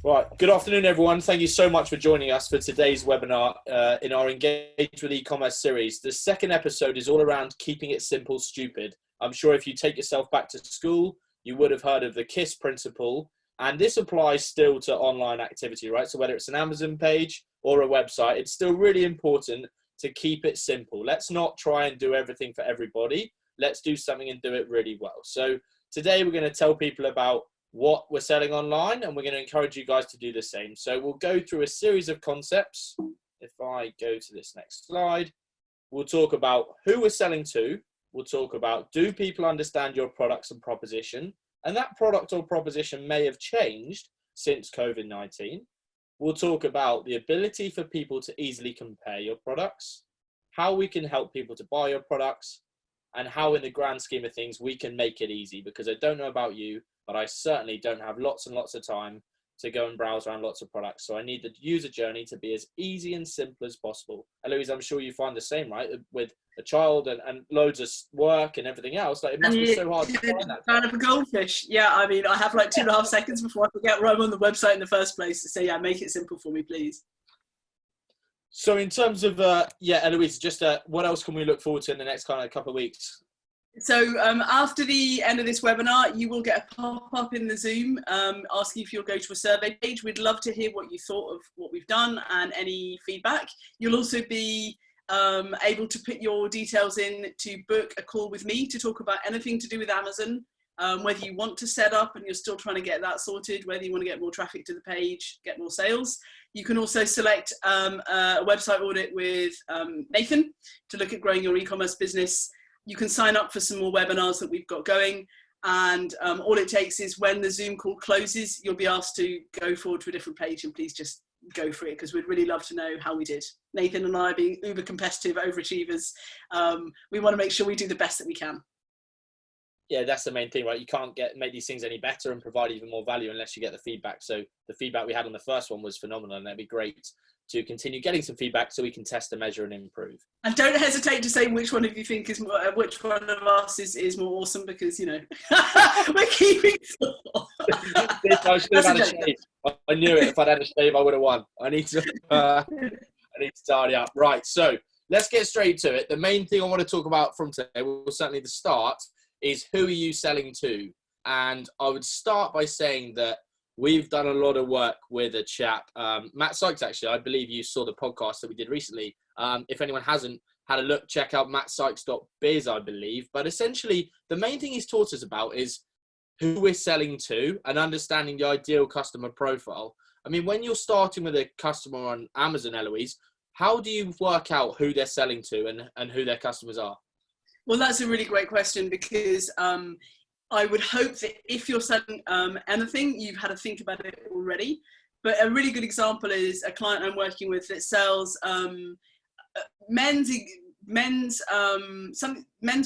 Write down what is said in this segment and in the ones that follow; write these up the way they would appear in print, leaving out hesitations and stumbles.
Right. Good afternoon, everyone. Thank you so much for joining us for today's webinar in our Engage with E-commerce series. The second episode is all around keeping it simple, stupid. I'm sure if you take yourself back to school, you would have heard of the KISS principle. And this applies still to online activity, right? So whether it's an Amazon page or a website, it's still really important to keep it simple. Let's not try and do everything for everybody. Let's do something and do it really well. So today we're going to tell people about what we're selling online, and we're going to encourage you guys to do the same. So we'll go through a series of concepts. If I go to this next slide, we'll talk about who we're selling to. We'll talk about, do people understand your products and proposition? And that product or proposition may have changed since COVID-19. We'll talk about the ability for people to easily compare your products, how we can help people to buy your products, and how in the grand scheme of things we can make it easy, because I don't know about you, but I certainly don't have lots and lots of time to go and browse around lots of products. So I need the user journey to be as easy and simple as possible. Eloise, I'm sure you find the same, right? With a child and loads of work and everything else, like it must be so hard to find that. Kind of a goldfish. Yeah, I mean, I have like 2.5 seconds before I forget where I'm on the website in the first place to say, yeah, make it simple for me, please. So in terms of, Eloise, just what else can we look forward to in the next kind of couple of weeks? So after the end of this webinar, you will get a pop-up in the Zoom asking if you'll go to a survey page. We'd love to hear what you thought of what we've done and any feedback. You'll also be able to put your details in to book a call with me to talk about anything to do with Amazon, whether you want to set up and you're still trying to get that sorted, whether you want to get more traffic to the page, get more sales. You can also select a website audit with Nathan to look at growing your e-commerce business. You can sign up for some more webinars that we've got going, and all it takes is when the Zoom call closes, you'll be asked to go forward to a different page, and please just go for it, because we'd really love to know how we did. Nathan and I, being uber competitive overachievers, we want to make sure we do the best that we can. Yeah, that's the main thing, right? You can't make these things any better and provide even more value unless you get the feedback. So the feedback we had on the first one was phenomenal, and it'd be great to continue getting some feedback so we can test and measure and improve. And don't hesitate to say which one of you think is more, which one of us is more awesome, because, you know, we're keeping score. I should have had a shave. I knew it. If I'd had a shave, I would have won. I need to tidy up. Right, so let's get straight to it. The main thing I want to talk about from today, well, certainly the start, is who are you selling to? And I would start by saying that we've done a lot of work with a chap, Matt Sykes, actually. I believe you saw the podcast that we did recently. If anyone hasn't had a look, check out mattsykes.biz, I believe. But essentially, the main thing he's taught us about is who we're selling to and understanding the ideal customer profile. I mean, when you're starting with a customer on Amazon, Eloise, how do you work out who they're selling to and who their customers are? Well, that's a really great question, because I would hope that if you're selling anything, you've had to think about it already. But a really good example is a client I'm working with that sells men's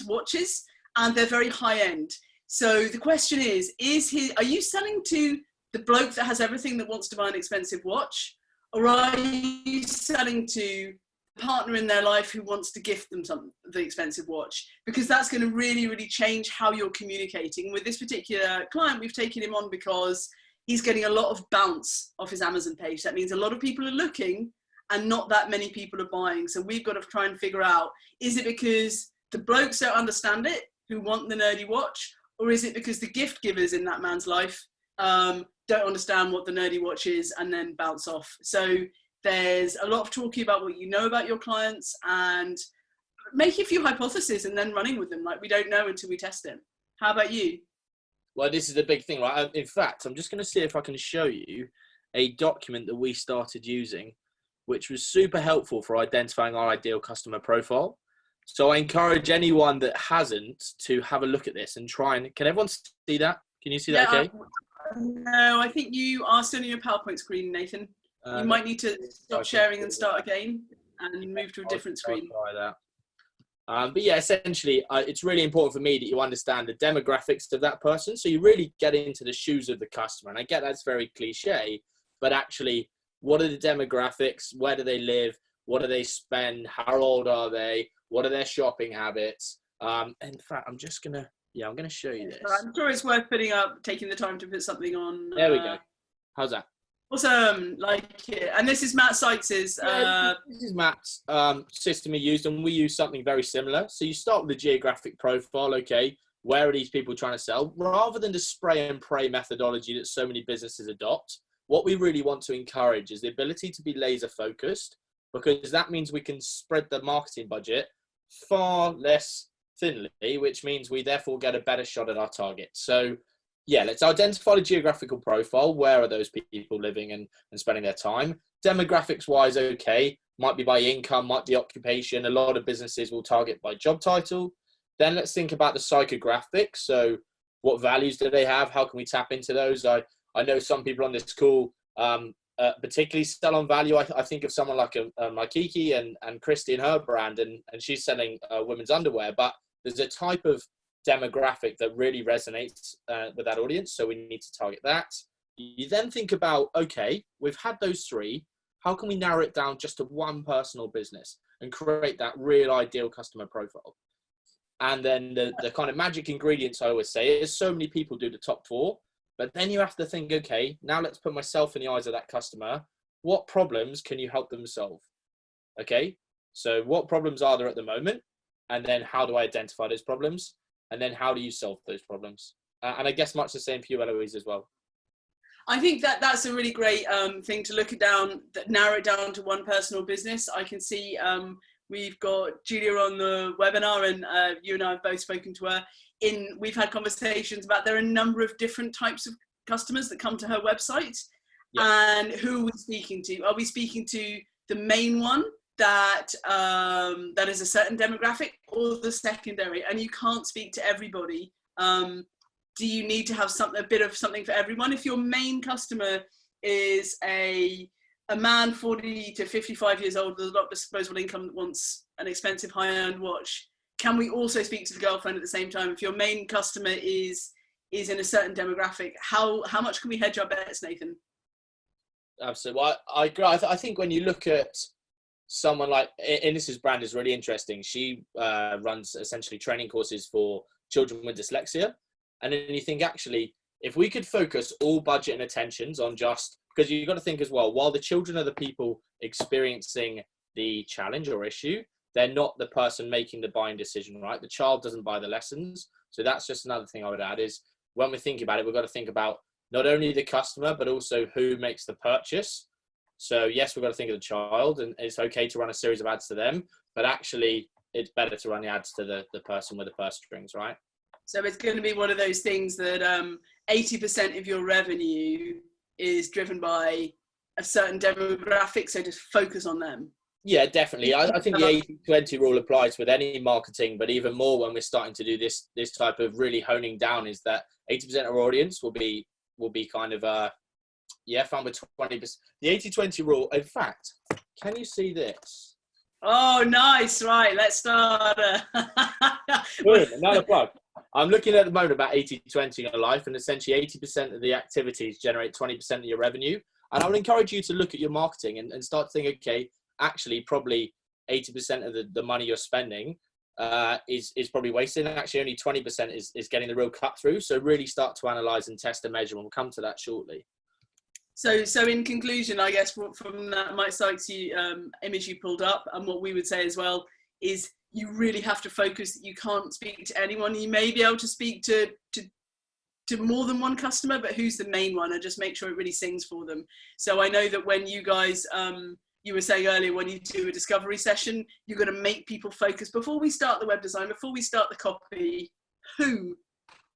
watches, and they're very high end. So the question is are you selling to the bloke that has everything that wants to buy an expensive watch, or are you selling to partner in their life who wants to gift them the expensive watch? Because that's going to really, really change how you're communicating. With this particular client, we've taken him on because he's getting a lot of bounce off his Amazon page. That means a lot of people are looking and not that many people are buying. So we've got to try and figure out, is it because the blokes don't understand it, who want the nerdy watch, or is it because the gift givers in that man's life don't understand what the nerdy watch is and then bounce off? So there's a lot of talking about what you know about your clients and making a few hypotheses and then running with them. Like, we don't know until we test them. How about you? Well, this is the big thing, right? In fact, I'm just going to see if I can show you a document that we started using, which was super helpful for identifying our ideal customer profile. So I encourage anyone that hasn't to have a look at this and try and, can everyone see that? Can you see that okay? No, I think you are still on your PowerPoint screen, Nathan. You might need to stop sharing and start again and move to a different screen. I'll try that. But yeah, essentially, it's really important for me that you understand the demographics of that person. So you really get into the shoes of the customer. And I get that's very cliche, but actually, what are the demographics? Where do they live? What do they spend? How old are they? What are their shopping habits? In fact, I'm just going to, I'm going to show you this. I'm sure it's worth putting up, taking the time to put something on. There we go. How's that? Awesome, like it. And this is Matt Sykes's. This is Matt's system he used, and we use something very similar. So you start with the geographic profile. Okay, where are these people trying to sell? Rather than the spray and pray methodology that so many businesses adopt, what we really want to encourage is the ability to be laser focused, because that means we can spread the marketing budget far less thinly, which means we therefore get a better shot at our target. So yeah, let's identify the geographical profile. Where are those people living and spending their time? Demographics wise, okay, might be by income, might be occupation. A lot of businesses will target by job title. Then let's think about the psychographics. So what values do they have? How can we tap into those? I know some people on this call particularly sell on value. I think of someone like Kiki and Christy and her brand, and she's selling women's underwear. But there's a type of demographic that really resonates with that audience. So we need to target that. You then think about, okay, we've had those three. How can we narrow it down just to one personal business and create that real ideal customer profile? And then the kind of magic ingredients I always say is so many people do the top four, but then you have to think, okay, now let's put myself in the eyes of that customer. What problems can you help them solve? Okay, so what problems are there at the moment? And then how do I identify those problems? And then how do you solve those problems? And I guess much the same for you, Eloise, as well. I think that's a really great thing to look at narrow it down to one personal business. I can see we've got Julia on the webinar, and you and I have both spoken to her. We've had conversations about there are a number of different types of customers that come to her website. Yep. And who are we speaking to? Are we speaking to the main one that is a certain demographic, or the secondary? And you can't speak to everybody. Do you need to have a bit of something for everyone? If your main customer is a man 40 to 55 years old with a lot of disposable income that wants an expensive high-end watch, can we also speak to the girlfriend at the same time? If your main customer is in a certain demographic, how much can we hedge our bets, Nathan? Absolutely. Well, I agree. I think when you look at someone like Ines' brand is really interesting. She runs essentially training courses for children with dyslexia. And then you think, actually, if we could focus all budget and attentions on just, because you've got to think as well, while the children are the people experiencing the challenge or issue, they're not the person making the buying decision, right? The child doesn't buy the lessons. So that's just another thing I would add is when we think about it, we've got to think about not only the customer, but also who makes the purchase. So yes, we've got to think of the child, and it's okay to run a series of ads to them, but actually it's better to run the ads to the person with the purse strings, right? So it's going to be one of those things that 80% of your revenue is driven by a certain demographic, so just focus on them. Yeah, definitely. I think the 80-20 rule applies with any marketing, but even more when we're starting to do this type of really honing down, is that 80% of our audience will be kind of fine with 20%. The 80-20 rule, in fact, can you see this? Oh, nice. Right, let's start. Boom, another plug. I'm looking at the moment about 80-20 in your life, and essentially 80% of the activities generate 20% of your revenue. And I would encourage you to look at your marketing and start thinking, okay, actually probably 80% of the money you're spending is probably wasted. And actually only 20% is getting the real cut through. So really start to analyze and test and measure, and we'll come to that shortly. So in conclusion, I guess from that Mike Sykes image you pulled up, and what we would say as well is you really have to focus. You can't speak to anyone. You may be able to speak to more than one customer, but who's the main one, and just make sure it really sings for them. So I know that when you guys, you were saying earlier, when you do a discovery session, you're going to make people focus before we start the web design, before we start the copy.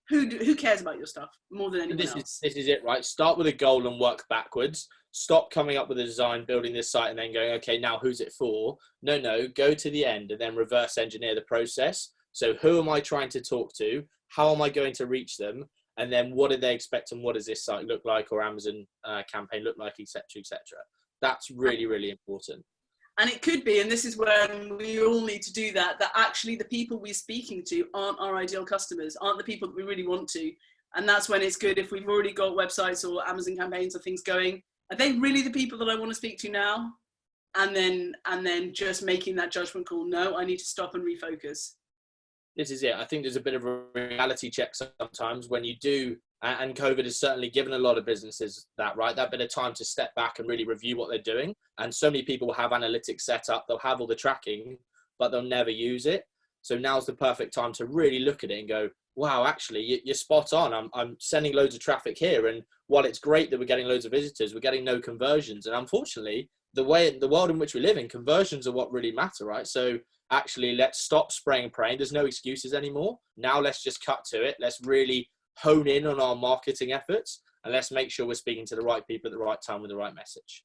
Who cares about your stuff more than anyone else? This is it, right? Start with a goal and work backwards. Stop coming up with a design, building this site, and then going, okay, now who's it for? No, go to the end and then reverse engineer the process. So who am I trying to talk to? How am I going to reach them? And then what do they expect, and what does this site look like, or Amazon campaign look like, etc., etc. That's really, really important. And it could be, and this is when we all need to do that actually the people we're speaking to aren't our ideal customers, aren't the people that we really want to. And that's when it's good if we've already got websites or Amazon campaigns or things going. Are they really the people that I want to speak to now? And then just making that judgment call. No, I need to stop and refocus. This is it. I think there's a bit of a reality check sometimes when you do And COVID has certainly given a lot of businesses that, right? That bit of time to step back and really review what they're doing. And so many people will have analytics set up, they'll have all the tracking, but they'll never use it. So now's the perfect time to really look at it and go, wow, actually, you're spot on. I'm sending loads of traffic here. And while it's great that we're getting loads of visitors, we're getting no conversions. And unfortunately, the world in which we live in, conversions are what really matter, right? So actually, let's stop spraying and praying. There's no excuses anymore. Now let's just cut to it. Let's really hone in on our marketing efforts, and let's make sure we're speaking to the right people at the right time with the right message.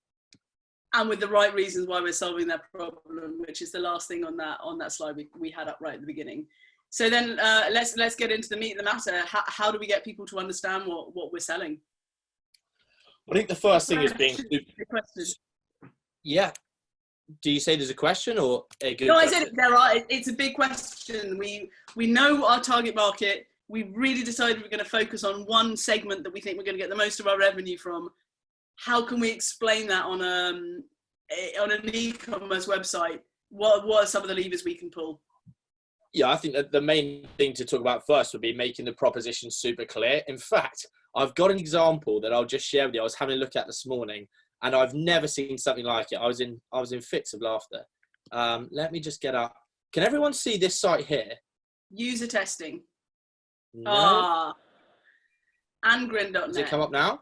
And with the right reasons why we're solving that problem, which is the last thing on that slide we had up right at the beginning. So then let's get into the meat of the matter. How do we get people to understand what we're selling? I think the first thing is being super. Yeah. Do you say there's a question or a good? No, question? I said there are. It's a big question. We know our target market. We really decided we're going to focus on one segment that we think we're going to get the most of our revenue from. How can we explain that on an e-commerce website? What are some of the levers we can pull? Yeah, I think that the main thing to talk about first would be making the proposition super clear. In fact, I've got an example that I'll just share with you. I was having a look at this morning, and I've never seen something like it. I was in fits of laughter. Let me just get up. Can everyone see this site here? User testing. No. Angrin.net. Does it come up now?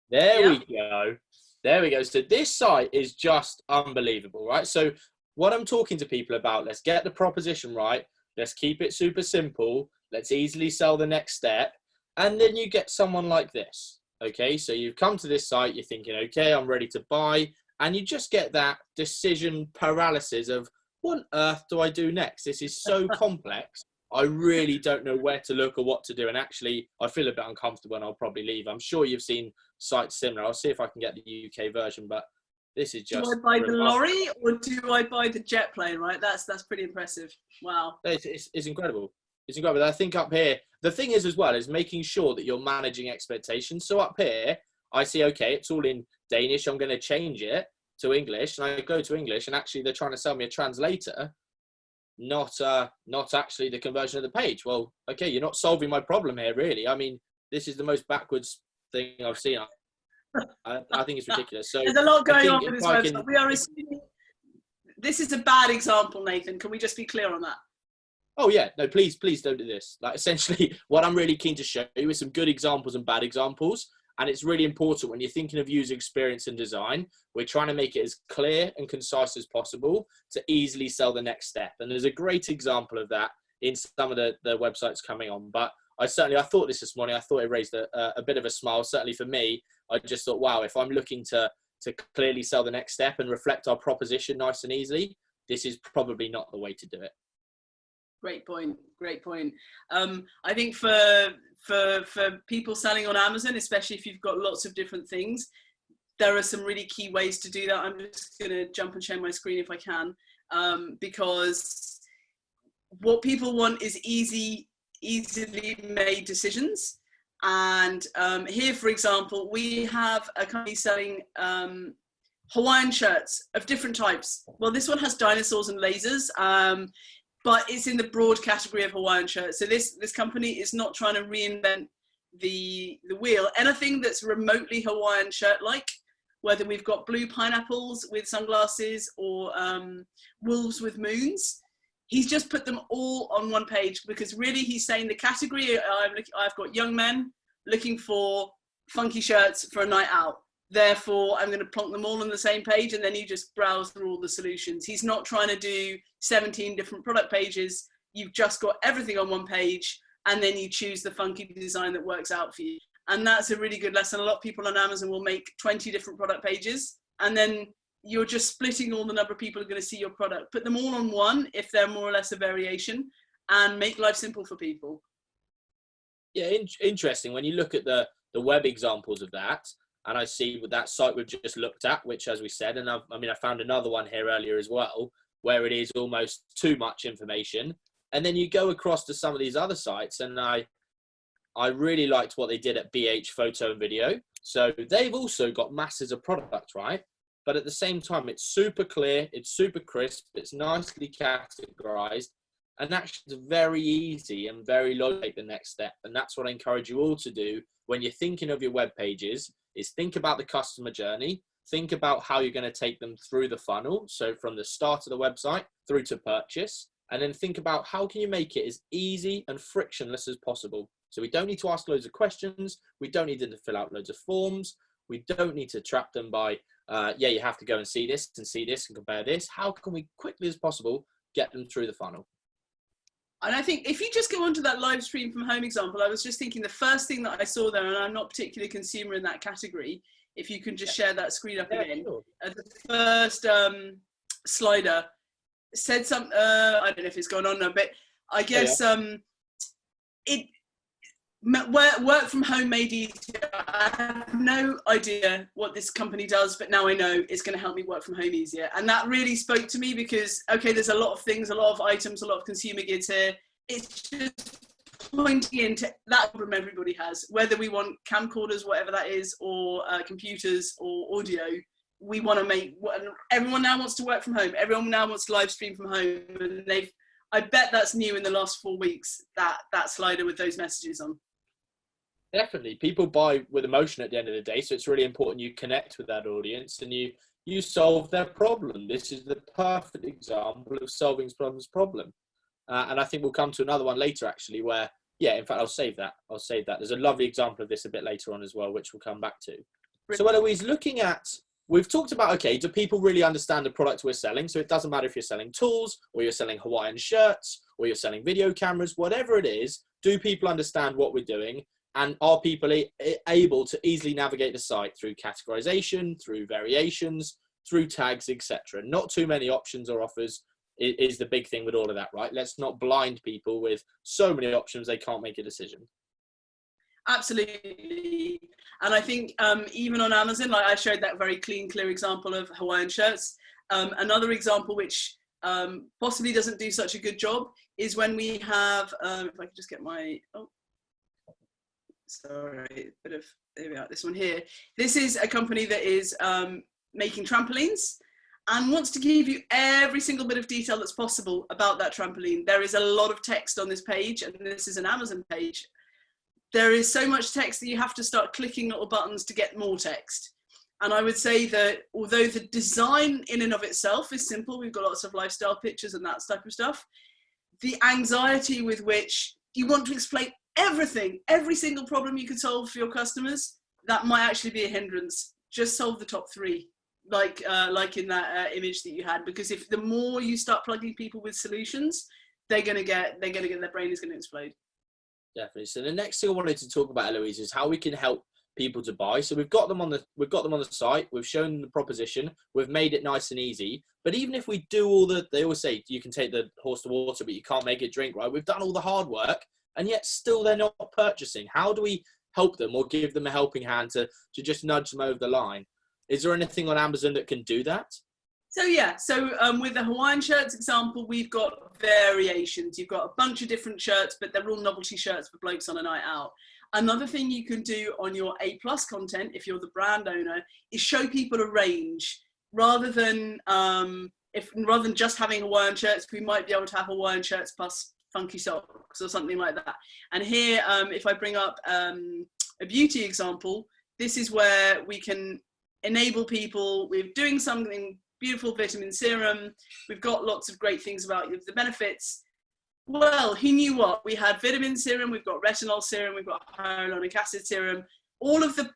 There we go. There we go. So this site is just unbelievable, right? So what I'm talking to people about, let's get the proposition right. Let's keep it super simple. Let's easily sell the next step. And then you get someone like this. Okay, so you've come to this site, you're thinking, okay, I'm ready to buy. And you just get that decision paralysis of, what on earth do I do next? This is so complex. I really don't know where to look or what to do. And actually, I feel a bit uncomfortable and I'll probably leave. I'm sure you've seen sites similar. I'll see if I can get the UK version, but this is just... Do I buy the lorry or do I buy the jet plane, right? That's pretty impressive. Wow. It's incredible. It's incredible. I think up here, the thing is as well, is making sure that you're managing expectations. So up here, I see, okay, it's all in Danish. I'm going to change it to English. And I go to English and actually they're trying to sell me a translator. Not actually the conversion of the page. Well, okay, you're not solving my problem here, really. I mean, this is the most backwards thing I've seen. I think it's ridiculous. So there's a lot going on with this website. We are assuming this is a bad example, Nathan. Can we just be clear on that? Oh yeah, no, please don't do this. Like essentially, what I'm really keen to show you is some good examples and bad examples. And it's really important when you're thinking of user experience and design, we're trying to make it as clear and concise as possible to easily sell the next step. And there's a great example of that in some of the websites coming on. But I thought this morning, I thought it raised a bit of a smile. Certainly for me, I just thought, wow, if I'm looking to clearly sell the next step and reflect our proposition nice and easily, this is probably not the way to do it. Great point. I think for people selling on Amazon, especially if you've got lots of different things, there are some really key ways to do that. I'm just going to jump and share my screen if I can, because what people want is easily made decisions. And here, for example, we have a company selling Hawaiian shirts of different types. Well, this one has dinosaurs and lasers. But it's in the broad category of Hawaiian shirts. So this company is not trying to reinvent the wheel. Anything that's remotely Hawaiian shirt-like, whether we've got blue pineapples with sunglasses or wolves with moons, he's just put them all on one page because really he's saying the category, I've got young men looking for funky shirts for a night out. Therefore, I'm going to plonk them all on the same page and then you just browse through all the solutions. He's not trying to do 17 different product pages. You've just got everything on one page and then you choose the funky design that works out for you. And that's a really good lesson. A lot of people on Amazon will make 20 different product pages and then you're just splitting all the number of people who are going to see your product. Put them all on one if they're more or less a variation and make life simple for people. Yeah, interesting. When you look at the web examples of that, and I see with that site we've just looked at, which as we said, and I found another one here earlier as well, where it is almost too much information. And then you go across to some of these other sites, and I really liked what they did at BH Photo and Video. So they've also got masses of product, right? But at the same time, it's super clear, it's super crisp, it's nicely categorized, and actually it's very easy and very low the next step. And that's what I encourage you all to do when you're thinking of your web pages is think about the customer journey, think about how you're going to take them through the funnel. So from the start of the website through to purchase, and then think about how can you make it as easy and frictionless as possible. So we don't need to ask loads of questions. We don't need them to fill out loads of forms. We don't need to trap them by, yeah, you have to go and see this and compare this. How can we quickly as possible get them through the funnel? And I think if you just go onto that live stream from home example, I was just thinking the first thing that I saw there, and I'm not particularly a consumer in that category, if you can just share that screen up again. Sure. The first slider said something, I don't know if it's gone on now, but I guess work from home made easier. I have no idea what this company does, but now I know it's going to help me work from home easier. And that really spoke to me because, okay, there's a lot of things, a lot of items, a lot of consumer goods here. It's just pointing into that problem everybody has, whether we want camcorders, whatever that is, or computers or audio. We want to make, everyone now wants to work from home. Everyone now wants to live stream from home. And I bet that's new in the last 4 weeks, that slider with those messages on. Definitely. People buy with emotion at the end of the day. So it's really important you connect with that audience and you solve their problem. This is the perfect example of solving someone's problem. And I think we'll come to another one later, actually, where, yeah, in fact, I'll save that. There's a lovely example of this a bit later on as well, which we'll come back to. So Eloise, looking at, we've talked about, okay, do people really understand the product we're selling? So it doesn't matter if you're selling tools or you're selling Hawaiian shirts or you're selling video cameras, whatever it is, do people understand what we're doing? And are people able to easily navigate the site through categorization, through variations, through tags, etc.? Not too many options or offers is the big thing with all of that, right? Let's not blind people with so many options they can't make a decision. Absolutely. And I think even on Amazon, like I showed that very clear example of Hawaiian shirts. Another example which possibly doesn't do such a good job is when we have, if I could just get my, sorry, there we are, this one here. This is a company that is making trampolines and wants to give you every single bit of detail that's possible about that trampoline. There is a lot of text on this page, and this is an Amazon page. There is so much text that you have to start clicking little buttons to get more text. And I would say that although the design in and of itself is simple, we've got lots of lifestyle pictures and that type of stuff, the anxiety with which you want to explain everything, every single problem you could solve for your customers, that might actually be a hindrance. Just solve the top three, like in that image that you had, because if the more you start plugging people with solutions, their brain is going to explode. Definitely. So the next thing I wanted to talk about, Eloise, is how we can help people to buy. So we've got them on the site, we've shown them the proposition, we've made it nice and easy. But even if we do they always say you can take the horse to water, but you can't make it drink, right? We've done all the hard work, and yet still they're not purchasing. How do we help them or give them a helping hand to just nudge them over the line? Is there anything on Amazon that can do that? So yeah, with the Hawaiian shirts example, we've got variations. You've got a bunch of different shirts, but they're all novelty shirts for blokes on a night out. Another thing you can do on your A+ content, if you're the brand owner, is show people a range. Rather than just having Hawaiian shirts, we might be able to have Hawaiian shirts plus funky socks or something like that. And here, if I bring up a beauty example, this is where we can enable people with doing something beautiful, vitamin serum. We've got lots of great things about the benefits. Well, who knew what? We had vitamin serum, we've got retinol serum, we've got hyaluronic acid serum. All of the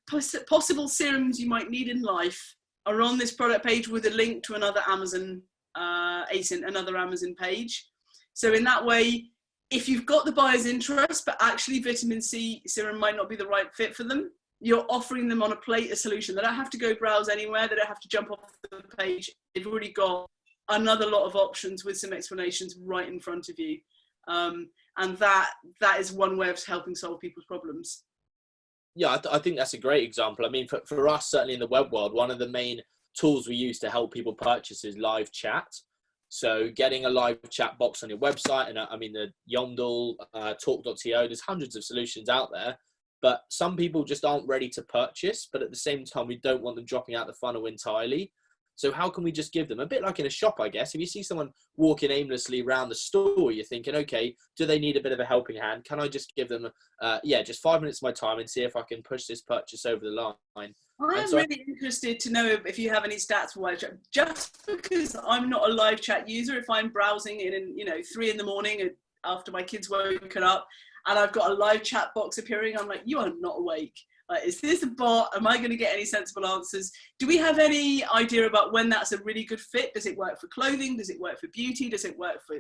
possible serums you might need in life are on this product page with a link to another Amazon another Amazon page. So in that way, if you've got the buyer's interest, but actually vitamin C serum might not be the right fit for them, you're offering them on a plate a solution. They don't have to go browse anywhere. They don't have to jump off the page. They've already got another lot of options with some explanations right in front of you. And that is one way of helping solve people's problems. Yeah, I think that's a great example. I mean, for us, certainly in the web world, one of the main tools we use to help people purchase is live chat. So getting a live chat box on your website, and I mean the Yondle, talk.to, there's hundreds of solutions out there, but some people just aren't ready to purchase. But at the same time, we don't want them dropping out the funnel entirely. So how can we just give them a bit like in a shop, I guess, if you see someone walking aimlessly around the store, you're thinking, okay, do they need a bit of a helping hand? Can I just give them, just 5 minutes of my time and see if I can push this purchase over the line? I am really interested to know if you have any stats for live chat, just because I'm not a live chat user. If I'm browsing in, 3 a.m. after my kids woken up and I've got a live chat box appearing, I'm like, you are not awake. Is this a bot? Am I going to get any sensible answers? Do we have any idea about when that's a really good fit? Does it work for clothing? Does it work for beauty? Does it work for,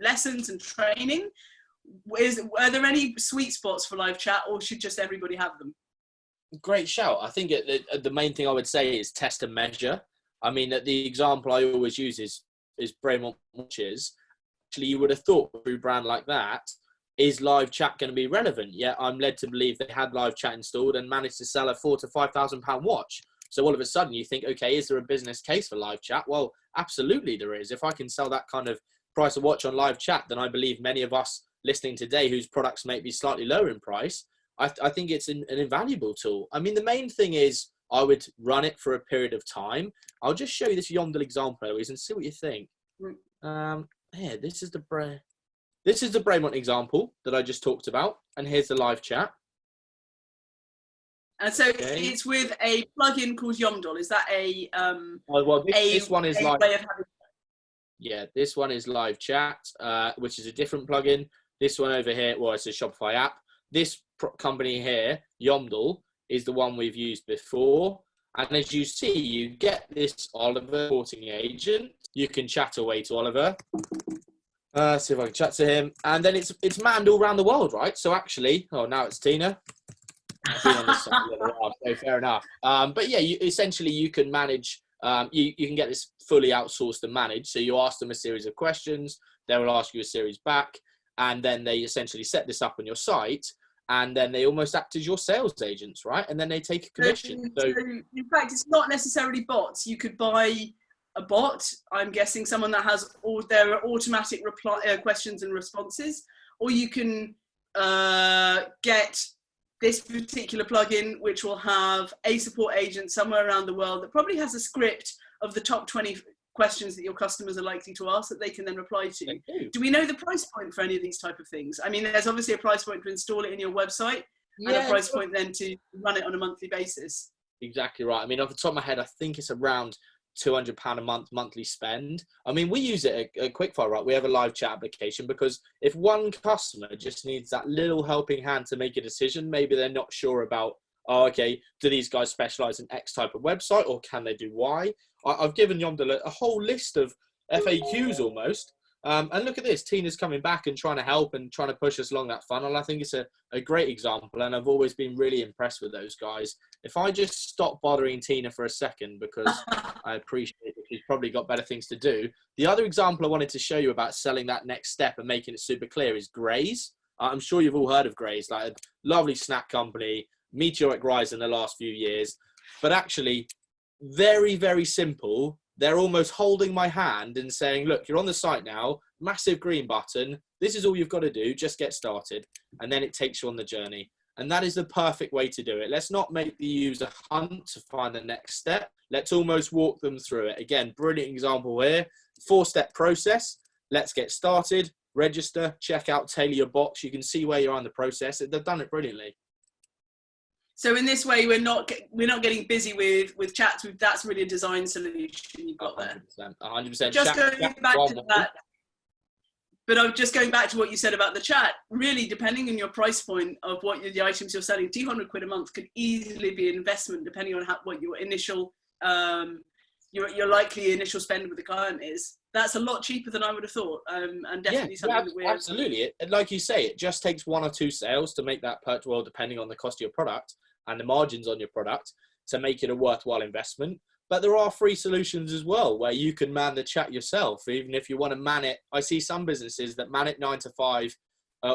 lessons and training? Are there any sweet spots for live chat, or should just everybody have them? Great shout. I think the main thing I would say is test and measure. I mean, the example I always use is Braemont watches. Actually, you would have thought through a brand like that, is live chat going to be relevant? Yet I'm led to believe they had live chat installed and managed to sell a £4,000 to £5,000 watch. So all of a sudden you think, okay, is there a business case for live chat? Well, absolutely there is. If I can sell that kind of price of watch on live chat, then I believe many of us listening today whose products may be slightly lower in price, I think it's an invaluable tool. I mean, the main thing is I would run it for a period of time. I'll just show you this Yondel example, Eloise, and see what you think. Here, this is the Braemont example that I just talked about, and here's the live chat. And so it's with a plugin called Yomdol. Is that this one is live. Way of having... Yeah, this one is live chat, which is a different plugin. This one over here, well, it's a Shopify app. This company here, Yomdol, is the one we've used before. And as you see, you get this Oliver reporting agent. You can chat away to Oliver. See if I can chat to him. And then it's manned all around the world, right? So actually, now it's Tina. I've been on this side a little while, so fair enough. But yeah, you can manage, you can get this fully outsourced and managed. So you ask them a series of questions, they will ask you a series back, and then they essentially set this up on your site, and then they almost act as your sales agents, right? And then they take a commission. So in fact, it's not necessarily bots. You could buy a bot, I'm guessing someone that has all their automatic reply questions and responses, or you can get this particular plugin, which will have a support agent somewhere around the world that probably has a script of the top 20 questions that your customers are likely to ask that they can then reply to. Do we know the price point for any of these type of things? I mean, there's obviously a price point to install it in your website, and a price point then to run it on a monthly basis. Exactly right. I mean, off the top of my head, I think it's around £200 a month monthly spend. I mean, we use it at Quickfire, right? We have a live chat application because if one customer just needs that little helping hand to make a decision, maybe they're not sure about, do these guys specialize in X type of website, or can they do Y? I've given Yomdel a whole list of FAQs almost. And look at this, Tina's coming back and trying to help and trying to push us along that funnel. I think it's a great example, and I've always been really impressed with those guys. If I just stop bothering Tina for a second, because I appreciate that she's probably got better things to do. The other example I wanted to show you about selling that next step and making it super clear is Graze. I'm sure you've all heard of Graze, like a lovely snack company, meteoric rise in the last few years, but actually very, very simple. They're almost holding my hand and saying, look, you're on the site now, massive green button. This is all you've got to do. Just get started. And then it takes you on the journey. And that is the perfect way to do it. Let's not make the user hunt to find the next step. Let's almost walk them through it. Again, brilliant example here. 4-step process. Let's get started. Register, check out, tailor your box. You can see where you are in the process. They've done it brilliantly. So in this way, we're not getting busy with chats. That's really a design solution you've got there. 100%. Just going back to that. But I'm just going back to what you said about the chat. Really, depending on your price point of what the items you're selling, £200 a month could easily be an investment, depending on what your initial, your likely initial spend with the client is. That's a lot cheaper than I would have thought, and definitely something that we're absolutely. Like you say, it just takes 1 or 2 sales to make that purchase, well, depending on the cost of your product and the margins on your product, to make it a worthwhile investment. But there are free solutions as well, where you can man the chat yourself, even if you want to man it. I see some businesses that man it 9 to 5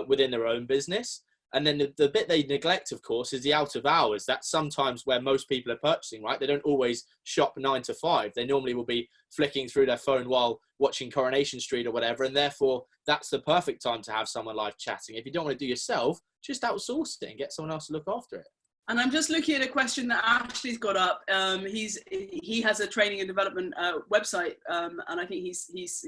within their own business. And then the bit they neglect, of course, is the out of hours. That's sometimes where most people are purchasing, right? They don't always shop 9 to 5. They normally will be flicking through their phone while watching Coronation Street or whatever. And therefore, that's the perfect time to have someone live chatting. If you don't want to do yourself, just outsource it and get someone else to look after it. And I'm just looking at a question that Ashley's got up. He has a training and development website, and I think he's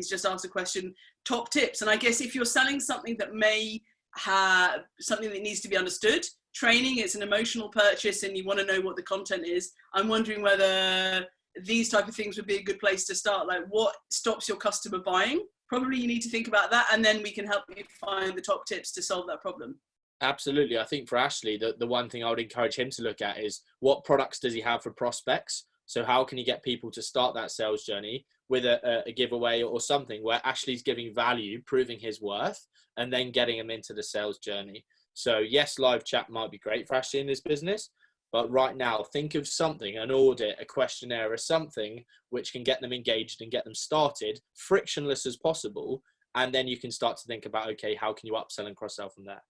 just asked a question. Top tips, and I guess if you're selling something that may have something that needs to be understood, training, it's an emotional purchase, and you want to know what the content is. I'm wondering whether these type of things would be a good place to start. Like, what stops your customer buying? Probably you need to think about that, and then we can help you find the top tips to solve that problem. Absolutely. I think for Ashley, the one thing I would encourage him to look at is what products does he have for prospects? So how can he get people to start that sales journey with a giveaway or something where Ashley's giving value, proving his worth, and then getting him into the sales journey. So yes, live chat might be great for Ashley in his business, but right now think of something, an audit, a questionnaire, or something which can get them engaged and get them started frictionless as possible. And then you can start to think about, okay, how can you upsell and cross-sell from there?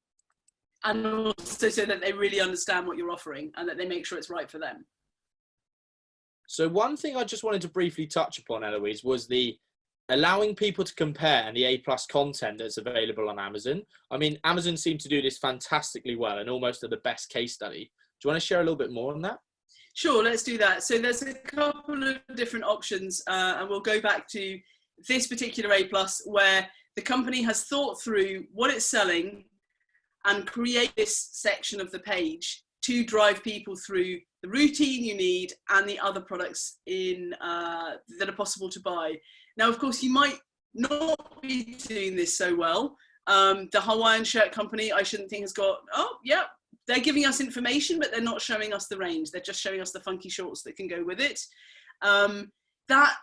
And also so that they really understand what you're offering and that they make sure it's right for them. So one thing I just wanted to briefly touch upon, Eloise, was the allowing people to compare and the A+ content that's available on Amazon. I mean, Amazon seem to do this fantastically well and almost are the best case study. Do you want to share a little bit more on that? Sure, let's do that. So there's a couple of different options, and we'll go back to this particular A+, where the company has thought through what it's selling and create this section of the page to drive people through the routine you need and the other products in that are possible to buy. Now, of course, you might not be doing this so well. The Hawaiian shirt company, I shouldn't think has got, oh, yeah, they're giving us information, but they're not showing us the range. They're just showing us the funky shorts that can go with it. That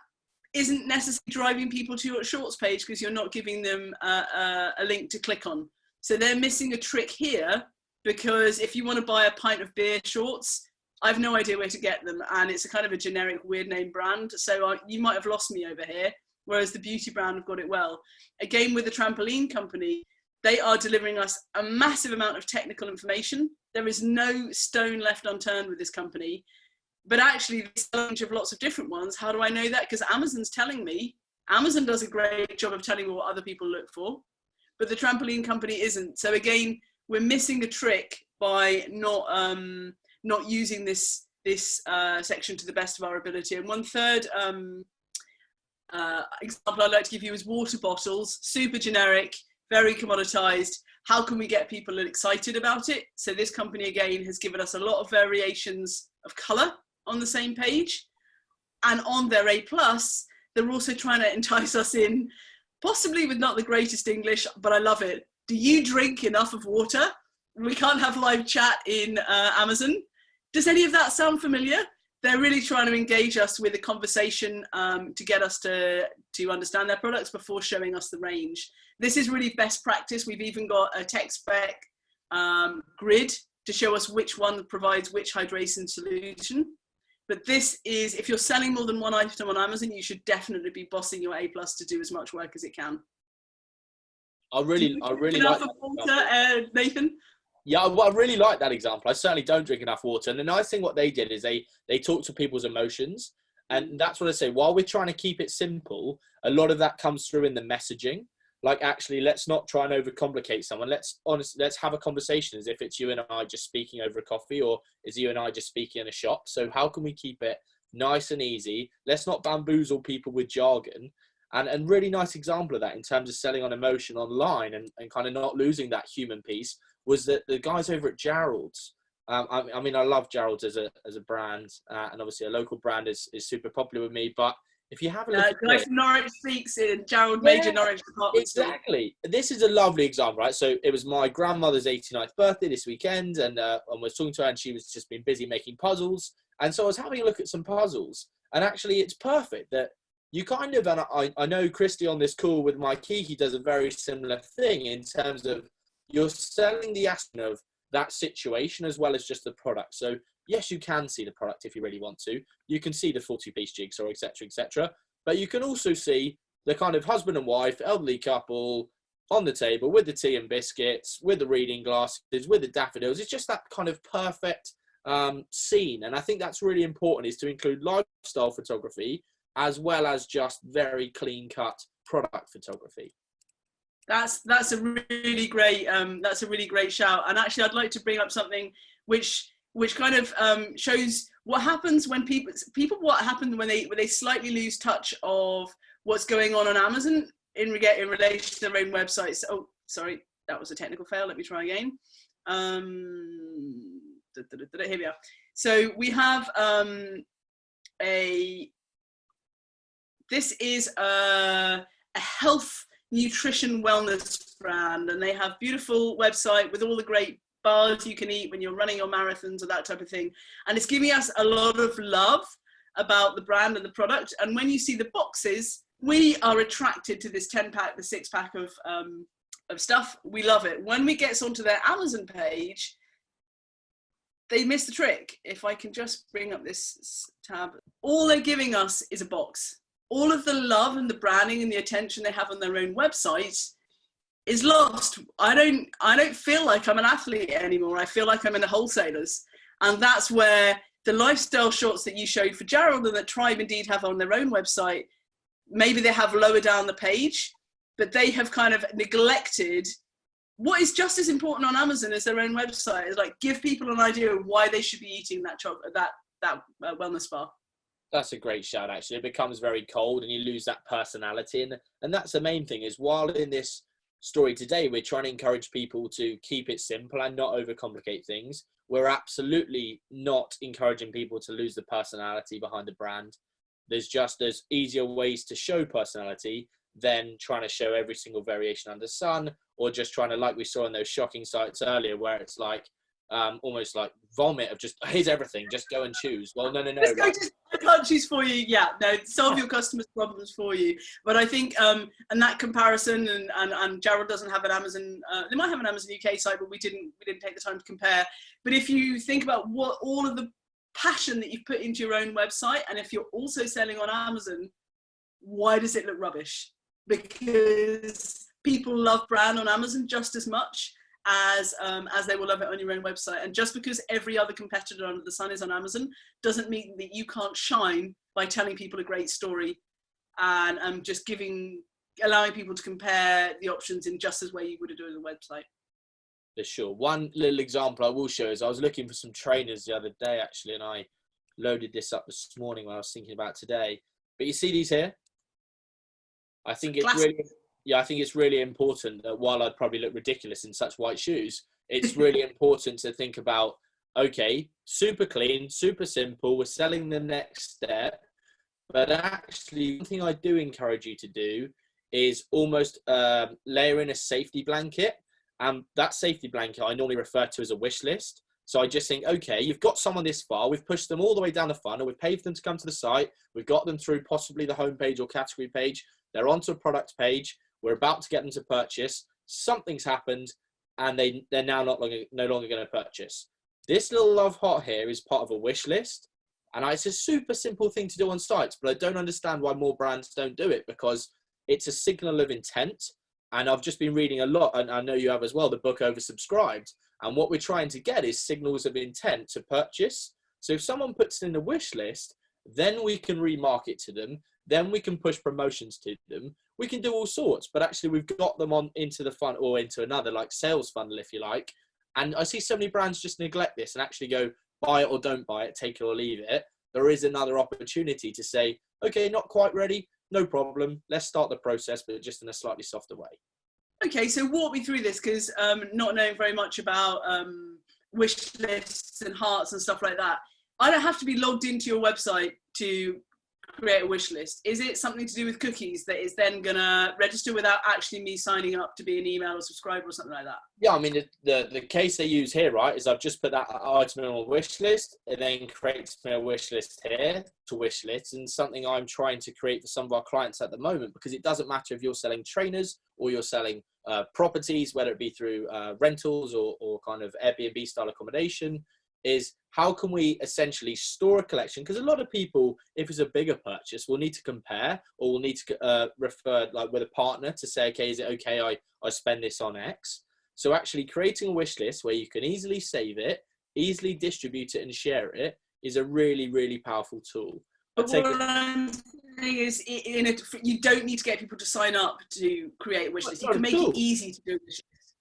isn't necessarily driving people to your shorts page because you're not giving them a link to click on. So they're missing a trick here, because if you want to buy a pint of beer shorts, I have no idea where to get them. And it's a kind of a generic weird name brand. So you might have lost me over here, whereas the beauty brand have got it well. Again, with the trampoline company, they are delivering us a massive amount of technical information. There is no stone left unturned with this company. But actually, there's a bunch of lots of different ones. How do I know that? Because Amazon's telling me. Amazon does a great job of telling me what other people look for, but the trampoline company isn't. So again, we're missing a trick by not using this section to the best of our ability. And one third example I'd like to give you is water bottles, super generic, very commoditized. How can we get people excited about it? So this company, again, has given us a lot of variations of color on the same page. And on their A+, they're also trying to entice us in, possibly with not the greatest English, but I love it. Do you drink enough of water? We can't have live chat in Amazon. Does any of that sound familiar? They're really trying to engage us with a conversation to get us to understand their products before showing us the range. This is really best practice. We've even got a tech spec grid to show us which one provides which hydration solution. But this is, if you're selling more than one item on Amazon, you should definitely be bossing your A+ to do as much work as it can. I really like that water, Nathan? Yeah, well, I really like that example. I certainly don't drink enough water. And the nice thing what they did is they talk to people's emotions. And that's what I say. While we're trying to keep it simple, a lot of that comes through in the messaging. Like, actually, let's not try and overcomplicate someone. Let's have a conversation as if it's you and I just speaking over a coffee, or is you and I just speaking in a shop. So how can we keep it nice and easy? Let's not bamboozle people with jargon. And really nice example of that in terms of selling on emotion online and kind of not losing that human piece was that the guys over at Gerald's. I mean, I love Gerald's as a brand, and obviously a local brand is super popular with me. But if you have a look, guys from Norwich speaks in Gerald, major Norwich department store. Exactly. This is a lovely example, right? So it was my grandmother's 89th birthday this weekend, and I was talking to her, and she was just been busy making puzzles, and so I was having a look at some puzzles, and actually, it's perfect that you kind of, and I know Christy on this call with my Kiki does a very similar thing in terms of you're selling the aspect of that situation as well as just the product. So yes, you can see the product if you really want to. You can see the 40-piece jigsaw, etc., but you can also see the kind of husband and wife, elderly couple on the table with the tea and biscuits, with the reading glasses, with the daffodils. It's just that kind of perfect scene. And I think that's really important, is to include lifestyle photography as well as just very clean cut product photography. That's a really great shout. And actually, I'd like to bring up something which kind of shows what happens when what happens when they slightly lose touch of what's going on Amazon in relation to their own websites. Oh, sorry, that was a technical fail. Let me try again. Here we are. So we have this is a health, nutrition, wellness brand, and they have beautiful website with all the great bars you can eat when you're running your marathons or that type of thing. And it's giving us a lot of love about the brand and the product. And when you see the boxes, we are attracted to this 10-pack, the 6-pack of stuff. We love it. When we get onto their Amazon page, they miss the trick. If I can just bring up this tab, all they're giving us is a box. All of the love and the branding and the attention they have on their own website is lost. I don't feel like I'm an athlete anymore. I feel like I'm in the wholesalers. And that's where the lifestyle shots that you showed for Gerald and that Tribe indeed have on their own website, maybe they have lower down the page, but they have kind of neglected what is just as important on Amazon as their own website. Is like give people an idea of why they should be eating that wellness bar. That's a great shout, actually. It becomes very cold and you lose that personality. And that's the main thing, is while in this story today, we're trying to encourage people to keep it simple and not overcomplicate things. We're absolutely not encouraging people to lose the personality behind the brand. There's easier ways to show personality than trying to show every single variation under the sun, or just trying to, like we saw in those shocking sites earlier, where it's like almost like vomit of just, here's everything, just go and choose. Well, no. I can't choose for you. Yeah, no, solve your customers' problems for you. But I think, and that comparison, and Gerald doesn't have an Amazon, they might have an Amazon UK site, but we didn't take the time to compare. But if you think about what all of the passion that you've put into your own website, and if you're also selling on Amazon, why does it look rubbish? Because people love brand on Amazon just as much as they will love it on your own website. And just because every other competitor under the sun is on Amazon doesn't mean that you can't shine by telling people a great story and just allowing people to compare the options in just as way you would do as a website. For sure. One little example I will show is I was looking for some trainers the other day, actually, and I loaded this up this morning when I was thinking about today. But you see these here? I think it's really important that while I'd probably look ridiculous in such white shoes, it's really important to think about, okay, super clean, super simple, we're selling the next step. But actually, one thing I do encourage you to do is almost layer in a safety blanket. And that safety blanket I normally refer to as a wish list. So I just think, okay, you've got someone this far, we've pushed them all the way down the funnel, we've paid for them to come to the site, we've got them through possibly the homepage or category page, they're onto a product page, we're about to get them to purchase, something's happened, and they're now no longer going to purchase. This little love heart here is part of a wish list, and it's a super simple thing to do on sites, but I don't understand why more brands don't do it, because it's a signal of intent. And I've just been reading a lot, and I know you have as well, the book Oversubscribed. And what we're trying to get is signals of intent to purchase. So if someone puts in a wish list, then we can remarket to them. Then we can push promotions to them. We can do all sorts, but actually we've got them on into the funnel, or into another like sales funnel, if you like. And I see so many brands just neglect this and actually go, buy it or don't buy it, take it or leave it. There is another opportunity to say, okay, not quite ready. No problem. Let's start the process, but just in a slightly softer way. Okay, so walk me through this, because not knowing very much about wish lists and hearts and stuff like that, I don't have to be logged into your website to create a wish list. Is it something to do with cookies that is then going to register without actually me signing up to be an email or subscriber or something like that? Yeah, I mean, the case they use here, right, is I've just put that item on a wish list. It then creates me a wish list here to wish lists, and something I'm trying to create for some of our clients at the moment, because it doesn't matter if you're selling trainers or you're selling properties, whether it be through rentals or kind of Airbnb style accommodation, is how can we essentially store a collection? Because a lot of people, if it's a bigger purchase, will need to compare, or will need to refer like with a partner to say, okay, is it okay I spend this on X? So actually creating a wish list where you can easily save it, easily distribute it and share it is a really, really powerful tool. But what I'm saying is, you don't need to get people to sign up to create a wish list. You can make it easy to do a wish list.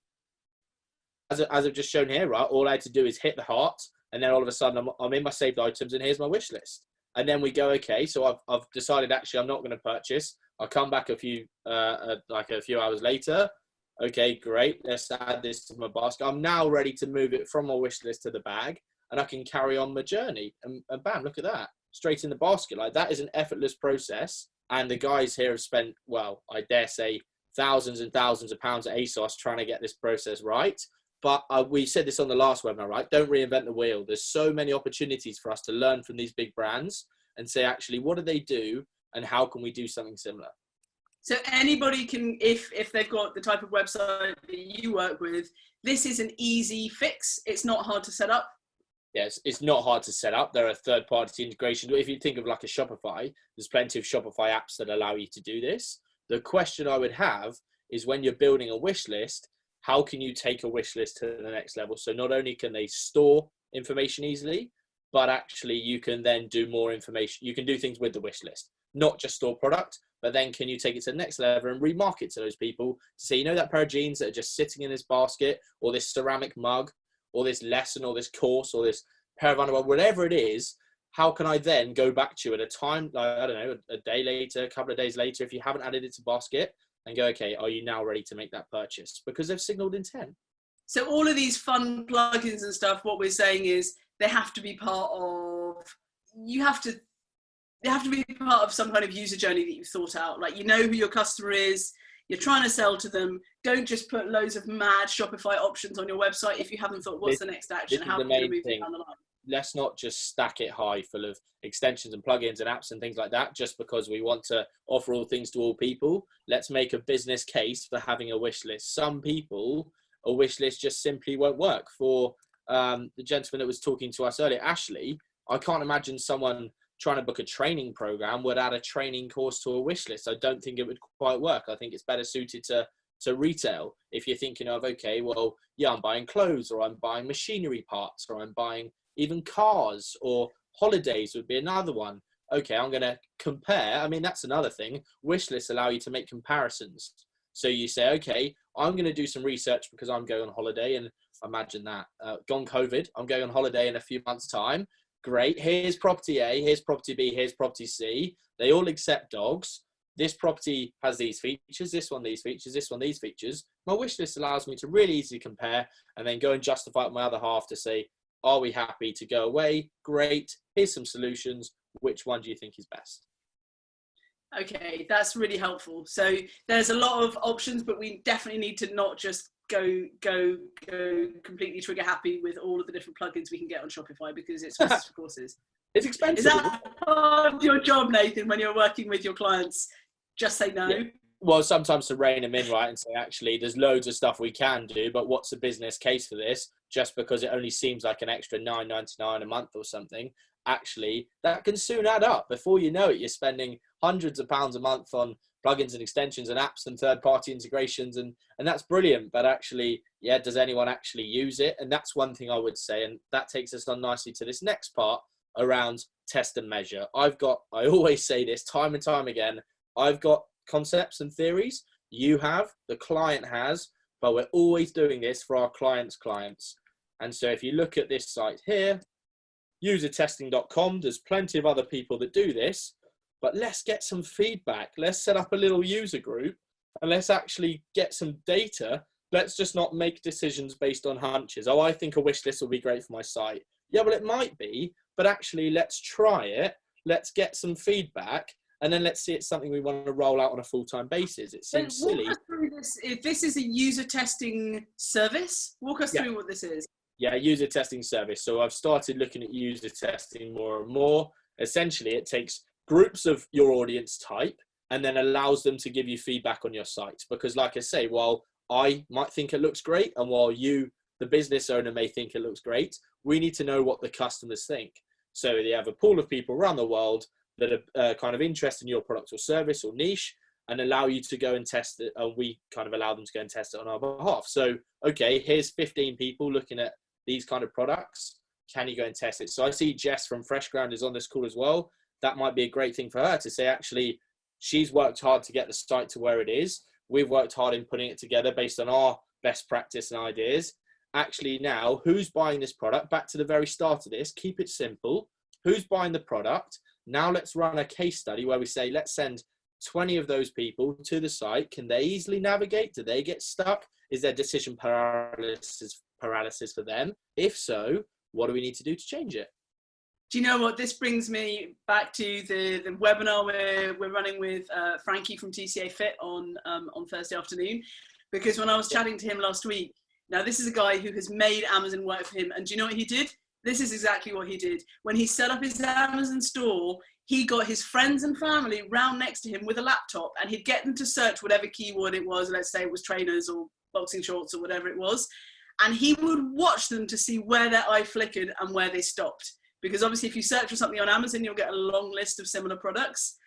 as I've just shown here, right, all I had to do is hit the heart, and then all of a sudden I'm in my saved items, and here's my wish list. And then we go, okay, so I've decided actually I'm not going to purchase. I'll come back a few hours later. Okay, great. Let's add this to my basket. I'm now ready to move it from my wish list to the bag, and I can carry on my journey. And bam, look at that. Straight in the basket. Like, that is an effortless process. And the guys here have spent, well, I dare say, thousands and thousands of pounds at ASOS trying to get this process right. But we said this on the last webinar, right? Don't reinvent the wheel. There's so many opportunities for us to learn from these big brands and say, actually, what do they do and how can we do something similar? So anybody can, if they've got the type of website that you work with, this is an easy fix. It's not hard to set up. Yes, it's not hard to set up. There are third-party integrations. If you think of like a Shopify, there's plenty of Shopify apps that allow you to do this. The question I would have is, when you're building a wish list, how can you take a wish list to the next level? So not only can they store information easily, but actually you can then do more information. You can do things with the wish list, not just store product, but then can you take it to the next level and remarket to those people to say, you know, that pair of jeans that are just sitting in this basket, or this ceramic mug, or this lesson, or this course, or this pair of underwear, whatever it is, how can I then go back to you at a time, like, I don't know, a day later, a couple of days later, if you haven't added it to basket, and go, okay, are you now ready to make that purchase? Because they've signaled intent. So all of these fun plugins and stuff, what we're saying is they have to be part of, they have to be part of some kind of user journey that you've thought out. Like, you know who your customer is, you're trying to sell to them. Don't just put loads of mad Shopify options on your website if you haven't thought, what's the next action? How can we move it down the line? Let's not just stack it high full of extensions and plugins and apps and things like that just because we want to offer all things to all people. Let's make a business case for having a wish list. Some people, a wish list just simply won't work. For the gentleman that was talking to us earlier, Ashley, I can't imagine someone trying to book a training program would add a training course to a wish list. I don't think it would quite work. I think it's better suited to retail. If you're thinking of, okay, well, yeah, I'm buying clothes, or I'm buying machinery parts, or I'm buying even cars, or holidays would be another one. Okay, I'm going to compare. I mean, that's another thing. Wish lists allow you to make comparisons. So you say, okay, I'm going to do some research because I'm going on holiday, and imagine that, gone COVID, I'm going on holiday in a few months' time. Great, here's property A, here's property B, here's property C. They all accept dogs. This property has these features, this one these features, this one these features. My wish list allows me to really easily compare and then go and justify it my other half to say, are we happy to go away? Great, here's some solutions. Which one do you think is best? Okay, that's really helpful. So there's a lot of options, but we definitely need to not just go completely trigger happy with all of the different plugins we can get on Shopify, because it's for courses. It's expensive. Is that part of your job, Nathan, when you're working with your clients? Just say no. Yeah. Well, sometimes to rein them in, right, and say, actually, there's loads of stuff we can do, but what's the business case for this? Just because it only seems like an extra $9.99 a month or something, actually, that can soon add up. Before you know it, you're spending hundreds of pounds a month on plugins and extensions and apps and third-party integrations, and that's brilliant. But actually, yeah, does anyone actually use it? And that's one thing I would say, and that takes us on nicely to this next part around test and measure. I always say this time and time again, I've got concepts and theories, you have, the client has, but we're always doing this for our clients' clients. And so if you look at this site here, usertesting.com, there's plenty of other people that do this, but let's get some feedback. Let's set up a little user group and let's actually get some data. Let's just not make decisions based on hunches. Oh, I think a wish list will be great for my site. Yeah, well, it might be, but actually let's try it. Let's get some feedback. And then let's see it's something we want to roll out on a full-time basis. It seems silly. Walk us through this. If this is a user testing service, walk us through what this is. Yeah, user testing service. So I've started looking at user testing more and more. Essentially, it takes groups of your audience type and then allows them to give you feedback on your site. Because like I say, while I might think it looks great, and while you, the business owner, may think it looks great, we need to know what the customers think. So they have a pool of people around the world that are kind of interested in your product or service or niche, and allow you to go and test it. And we kind of allow them to go and test it on our behalf. So, okay, here's 15 people looking at these kind of products. Can you go and test it? So I see Jess from Fresh Ground is on this call as well. That might be a great thing for her to say, actually, she's worked hard to get the site to where it is. We've worked hard in putting it together based on our best practice and ideas. actually now who's buying this product. Back to the very start of this, keep it simple. Who's buying the product? Now let's run a case study where we say, let's send 20 of those people to the site. Can they easily navigate? Do they get stuck? Is there decision paralysis for them? If so, what do we need to do to change it? Do you know what? This brings me back to the webinar we're running with Frankie from TCA Fit on Thursday afternoon. Because when I was chatting to him last week, now this is a guy who has made Amazon work for him. And do you know what he did? This is exactly what he did. When he set up his Amazon store, he got his friends and family round next to him with a laptop, and he'd get them to search whatever keyword it was. Let's say it was trainers or boxing shorts or whatever it was. And he would watch them to see where their eye flickered and where they stopped. Because obviously if you search for something on Amazon, you'll get a long list of similar products.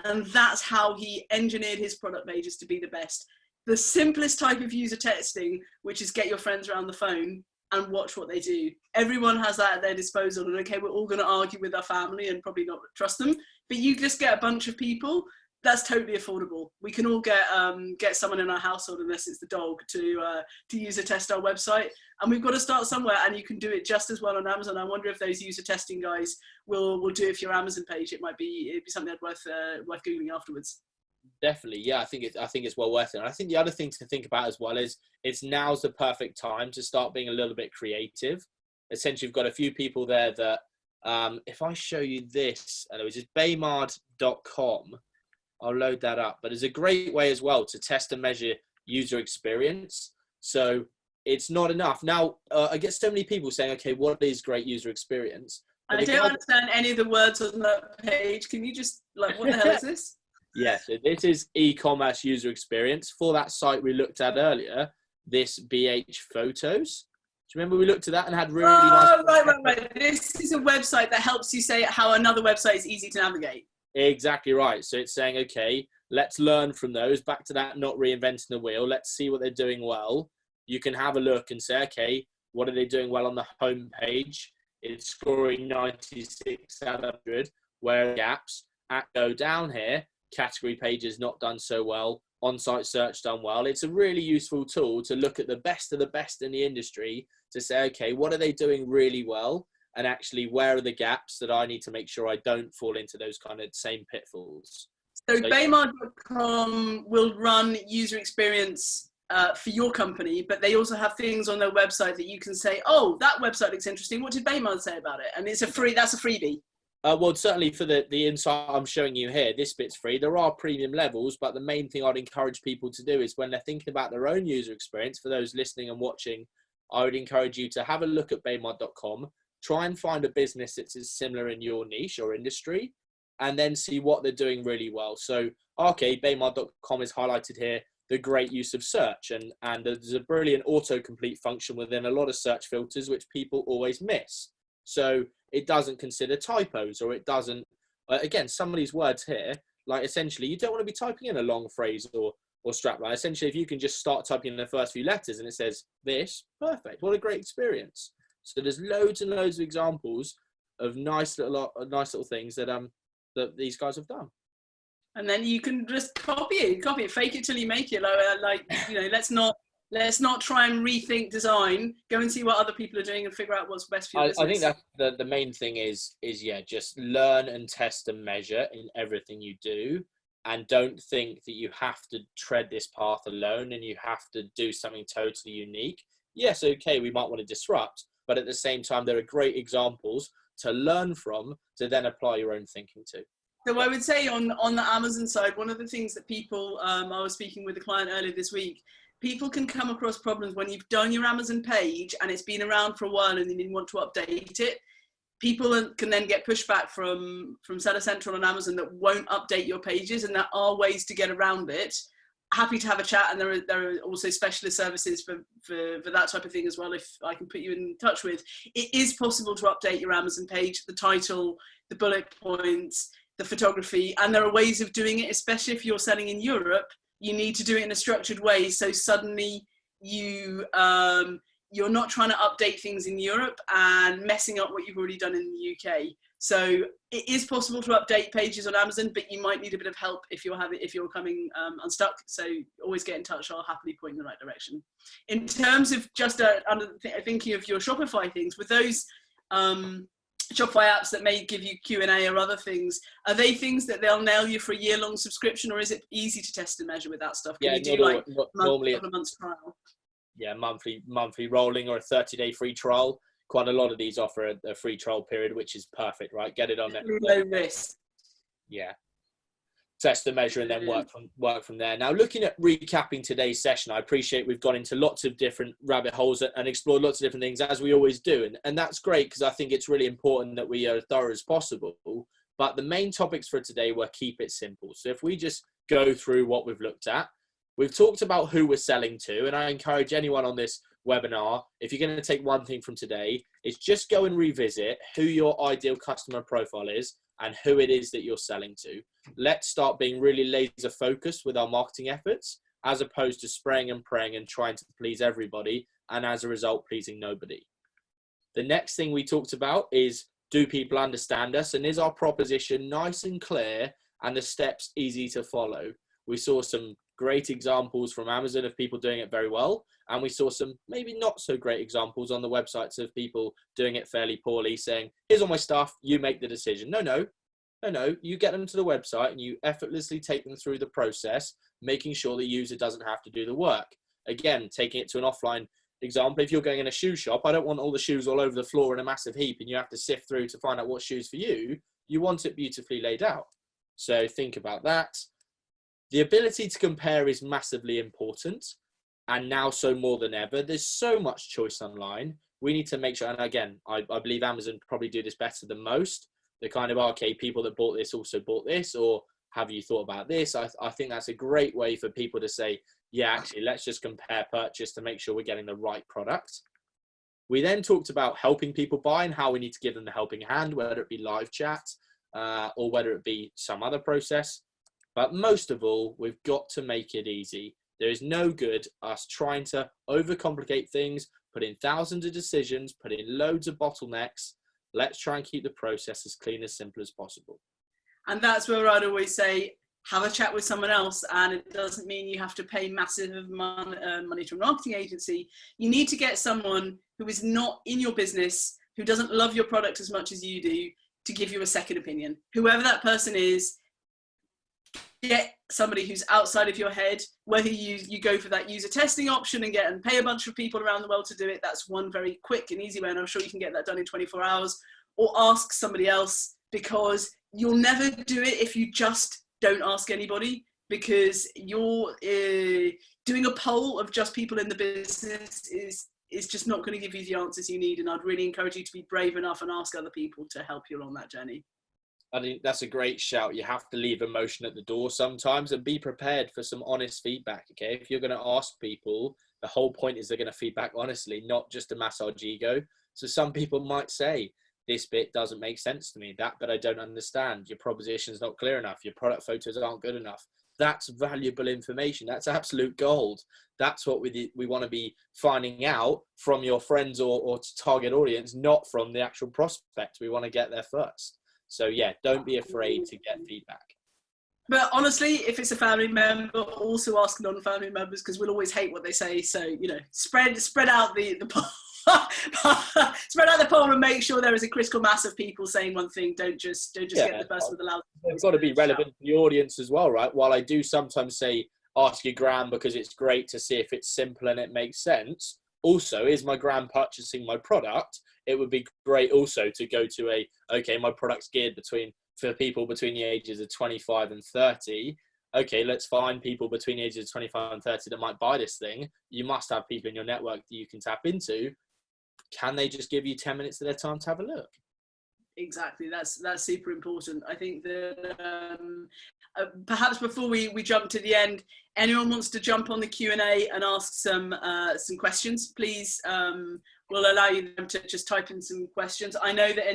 And that's how he engineered his product pages to be the best. The simplest type of user testing, which is get your friends around the phone and watch what they do. Everyone has that at their disposal. And okay, we're all going to argue with our family and probably not trust them. But you just get a bunch of people. That's totally affordable. We can all get someone in our household, unless it's the dog, to user test our website. And we've got to start somewhere, and you can do it just as well on Amazon. I wonder if those user testing guys will do it for your Amazon page. It'd be something worth Googling afterwards. Definitely, yeah. I think it's well worth it. And I think the other thing to think about as well is now's the perfect time to start being a little bit creative. Essentially, you've got a few people there that if I show you this, and it was just baymard.com. I'll load that up. But it's a great way as well to test and measure user experience. So it's not enough. Now, I get so many people saying, okay, what is great user experience? But I don't understand any of the words on that page. Can you just, what the hell is this? Yeah, so this is e-commerce user experience. For that site we looked at earlier, this BH Photos. Do you remember we looked at that and had really nice... Oh, right. This is a website that helps you say how another website is easy to navigate. Exactly right. So it's saying, okay, let's learn from those. Back to that, not reinventing the wheel. Let's see what they're doing well. You can have a look and say, okay, what are they doing well on the home page? It's scoring 96 out of 100. Where are the gaps? Go down here. Category pages not done so well. On-site search done well. It's a really useful tool to look at the best of the best in the industry to say, okay, what are they doing really well? And actually, where are the gaps that I need to make sure I don't fall into those kind of same pitfalls? So baymard.com will run user experience for your company, but they also have things on their website that you can say, oh, that website looks interesting. What did Baymard say about it? And that's a freebie. Well, certainly for the insight I'm showing you here, this bit's free. There are premium levels, but the main thing I'd encourage people to do is when they're thinking about their own user experience, for those listening and watching, I would encourage you to have a look at baymard.com. Try and find a business that's similar in your niche or industry, and then see what they're doing really well. So, okay, baymard.com is highlighted here, the great use of search. And there's a brilliant autocomplete function within a lot of search filters, which people always miss. So it doesn't consider typos, or it doesn't, again, some of these words here, like essentially, you don't want to be typing in a long phrase or strapline. Essentially, if you can just start typing in the first few letters and it says this, perfect. What a great experience. So there's loads and loads of examples of nice little things that these guys have done. And then you can just copy it, fake it till you make it. Let's not try and rethink design. Go and see what other people are doing and figure out what's best for your business. I think that the main thing is just learn and test and measure in everything you do, and don't think that you have to tread this path alone and you have to do something totally unique. Yes, okay, we might want to disrupt, but at the same time, there are great examples to learn from to then apply your own thinking to. So I would say on the Amazon side, one of the things that people, I was speaking with a client earlier this week, people can come across problems when you've done your Amazon page and it's been around for a while and then you want to update it. People can then get pushback from Seller Central and Amazon that won't update your pages, and there are ways to get around it. Happy to have a chat, and there are also specialist services for that type of thing as well, if I can put you in touch with. It is possible to update your Amazon page, the title, the bullet points, the photography, and there are ways of doing it, especially if you're selling in Europe. You need to do it in a structured way, so suddenly you you're not trying to update things in Europe and messing up what you've already done in the UK. So it is possible to update pages on Amazon, but you might need a bit of help if you're coming unstuck. So always get in touch. I'll happily point in the right direction. In terms of just thinking of your Shopify things, with those Shopify apps that may give you Q&A or other things, are they things that they'll nail you for a year-long subscription, or is it easy to test and measure with that stuff? Can you do like normally a couple of months trial? Yeah, monthly rolling or a 30-day free trial. Quite a lot of these offer a free trial period, which is perfect, right? Get it on there. Low risk. Yeah. Test and measure and then work from there. Now, looking at recapping today's session, I appreciate we've gone into lots of different rabbit holes and explored lots of different things, as we always do. And that's great, because I think it's really important that we are as thorough as possible. But the main topics for today were keep it simple. So if we just go through what we've looked at, we've talked about who we're selling to, and I encourage anyone on this webinar, if you're going to take one thing from today, is just go and revisit who your ideal customer profile is and who it is that you're selling to. Let's start being really laser focused with our marketing efforts, as opposed to spraying and praying and trying to please everybody, and as a result, pleasing nobody. The next thing we talked about is, do people understand us, and is our proposition nice and clear and the steps easy to follow? We saw some great examples from Amazon of people doing it very well, and we saw some maybe not so great examples on the websites of people doing it fairly poorly, saying, here's all my stuff, you make the decision. No, you get them to the website and you effortlessly take them through the process, making sure the user doesn't have to do the work. Again, taking it to an offline example, if you're going in a shoe shop, I don't want all the shoes all over the floor in a massive heap and you have to sift through to find out what shoes for you. You want it beautifully laid out. So think about that. The ability to compare is massively important, and now so more than ever. There's so much choice online. We need to make sure, and again, I believe Amazon probably do this better than most. They're kind of, okay, people that bought this also bought this, or have you thought about this? I think that's a great way for people to say, yeah, actually, let's just compare purchase to make sure we're getting the right product. We then talked about helping people buy and how we need to give them the helping hand, whether it be live chat or whether it be some other process. But most of all, we've got to make it easy. There is no good us trying to overcomplicate things, put in thousands of decisions, put in loads of bottlenecks. Let's try and keep the process as clean, as simple as possible. And that's where I'd always say, have a chat with someone else. And it doesn't mean you have to pay massive money to a marketing agency. You need to get someone who is not in your business, who doesn't love your product as much as you do, to give you a second opinion. Whoever that person is, get somebody who's outside of your head, whether you go for that user testing option and pay a bunch of people around the world to do it. That's one very quick and easy way, and I'm sure you can get that done in 24 hours, or ask somebody else, because you'll never do it if you just don't ask anybody, because you're doing a poll of just people in the business is just not going to give you the answers you need. And I'd really encourage you to be brave enough and ask other people to help you along that journey. I think that's a great shout. You have to leave emotion at the door sometimes and be prepared for some honest feedback, okay? If you're going to ask people, the whole point is they're going to feedback honestly, not just to massage ego. So some people might say, this bit doesn't make sense to me, that bit I don't understand, your proposition's not clear enough, your product photos aren't good enough. That's valuable information. That's absolute gold. That's what we want to be finding out from your friends or target audience, not from the actual prospect. We want to get there first. So yeah, don't be afraid to get feedback. But honestly, if it's a family member, also ask non-family members, because we'll always hate what they say. So, spread out the spread out the poll and make sure there is a critical mass of people saying one thing. Don't just get the person with the loud. It's got to be relevant to the audience as well, right? While I do sometimes say ask your gram because it's great to see if it's simple and it makes sense. Also, is my gram purchasing my product? It would be great also to go to okay, my product's geared for people between the ages of 25 and 30. Okay, let's find people between the ages of 25 and 30 that might buy this thing. You must have people in your network that you can tap into. Can they just give you 10 minutes of their time to have a look? Exactly, that's super important. I think that perhaps before we jump to the end, anyone wants to jump on the Q&A and ask some questions, please. We'll allow you to just type in some questions. I know that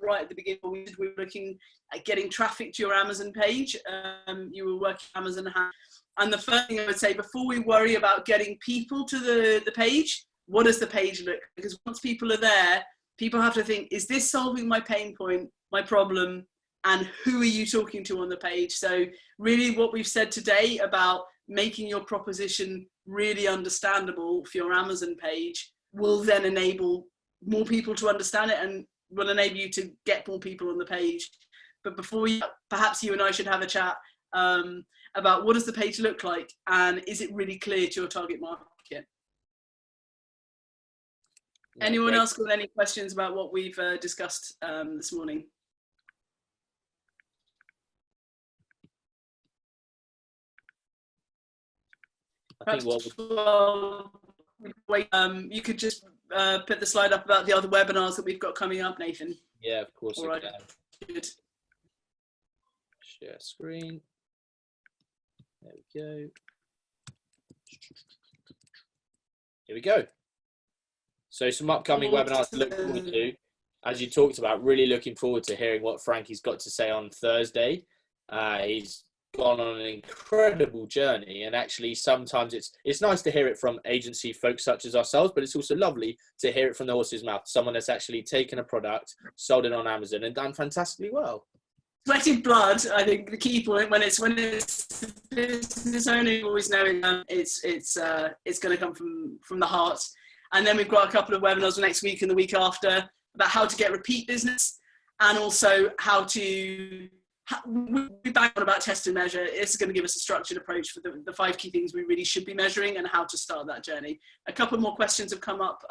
right at the beginning, we were looking at getting traffic to your Amazon page. You were working Amazon, and the first thing I would say, before we worry about getting people to the page, what does the page look? Because once people are there, people have to think, is this solving my pain point, my problem, and who are you talking to on the page? So really what we've said today about making your proposition really understandable for your Amazon page will then enable more people to understand it and will enable you to get more people on the page. But before perhaps you and I should have a chat about what does the page look like and is it really clear to your target market? Yeah, anyone else got any questions about what we've discussed this morning? I think you could just put the slide up about the other webinars that we've got coming up, Nathan. Yeah, of course. All right. Good. Share screen. There we go. Here we go. So some upcoming webinars to look forward to. As you talked about, really looking forward to hearing what Frankie's got to say on Thursday. He's gone on an incredible journey, and actually sometimes it's nice to hear it from agency folks such as ourselves, but it's also lovely to hear it from the horse's mouth, someone that's actually taken a product, sold it on Amazon, and done fantastically well. Sweated blood, I think the key point when it's business owner, you always know it's going to come from the heart. And then we've got a couple of webinars next week and the week after about how to get repeat business, and also how to we bang on about test and measure. It's going to give us a structured approach for the 5 key things we really should be measuring and how to start that journey. A couple more questions have come up.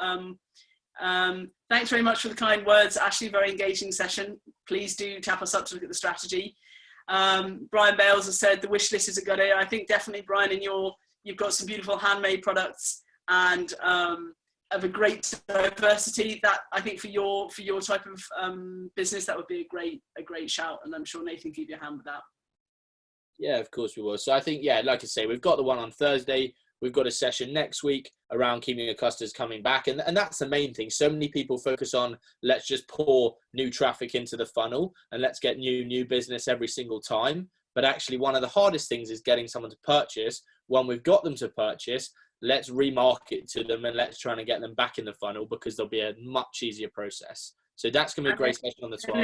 Thanks very much for the kind words, Ashley. Very engaging session. Please do tap us up to look at the strategy. Brian Bales has said the wish list is a good idea. I think definitely, Brian, you've got some beautiful handmade products and of a great diversity that I think for your type of business, that would be a great shout. And I'm sure Nathan can give you a hand with that. Yeah, of course we will. So I think, yeah, like I say, we've got the one on Thursday. We've got a session next week around keeping your customers coming back. And that's the main thing. So many people focus on, let's just pour new traffic into the funnel and let's get new business every single time. But actually one of the hardest things is getting someone to purchase. When we've got them to purchase, let's remarket to them and let's try and get them back in the funnel, because there'll be a much easier process. So that's going to be a great session on the 12th.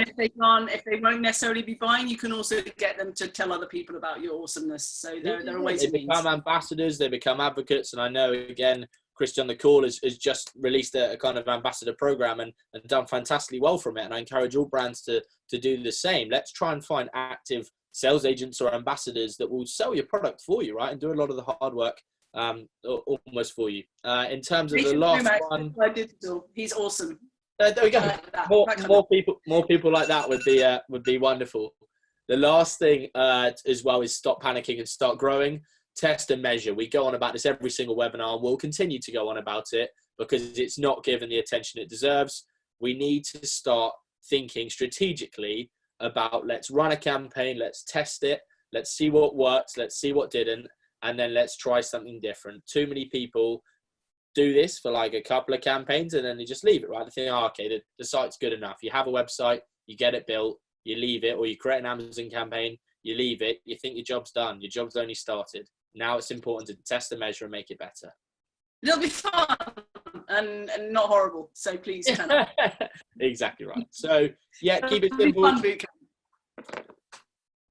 And if they won't necessarily be buying, you can also get them to tell other people about your awesomeness. So there are ways. They become ambassadors, they become advocates. And I know, again, Christian on the call has just released a kind of ambassador program and done fantastically well from it. And I encourage all brands to do the same. Let's try and find active sales agents or ambassadors that will sell your product for you, right? And do a lot of the hard work almost for you. In terms of the last one, he's awesome. There we go. More people like that would be wonderful. The last thing as well is stop panicking and start growing. Test and measure. We go on about this every single webinar, and we'll continue to go on about it because it's not given the attention it deserves. We need to start thinking strategically about, let's run a campaign, let's test it, let's see what works, let's see what didn't, and then let's try something different. Too many people do this for like a couple of campaigns and then they just leave it, right? They think, oh, okay, the site's good enough. You have a website, you get it built, you leave it, or you create an Amazon campaign, you leave it, you think your job's done. Your job's only started. Now it's important to test and measure and make it better. It'll be fun and not horrible. So please. Exactly right. So yeah, keep it simple.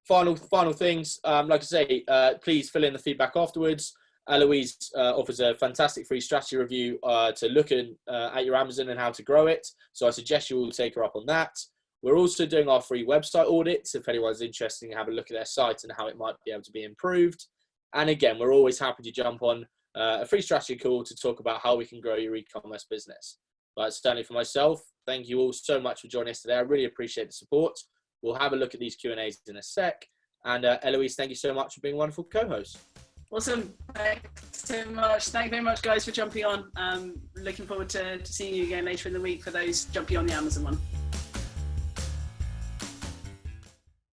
Final things. Like I say, please fill in the feedback afterwards. Eloise offers a fantastic free strategy review to look at your Amazon and how to grow it. So I suggest you will take her up on that. We're also doing our free website audits. If anyone's interested, have a look at their site and how it might be able to be improved. And again, we're always happy to jump on a free strategy call to talk about how we can grow your e-commerce business. But certainly for myself, thank you all so much for joining us today. I really appreciate the support. We'll have a look at these Q&As in a sec. And Eloise, thank you so much for being a wonderful co-host. Awesome. Thanks so much. Thank you very much, guys, for jumping on. Looking forward to seeing you again later in the week for those jumping on the Amazon one.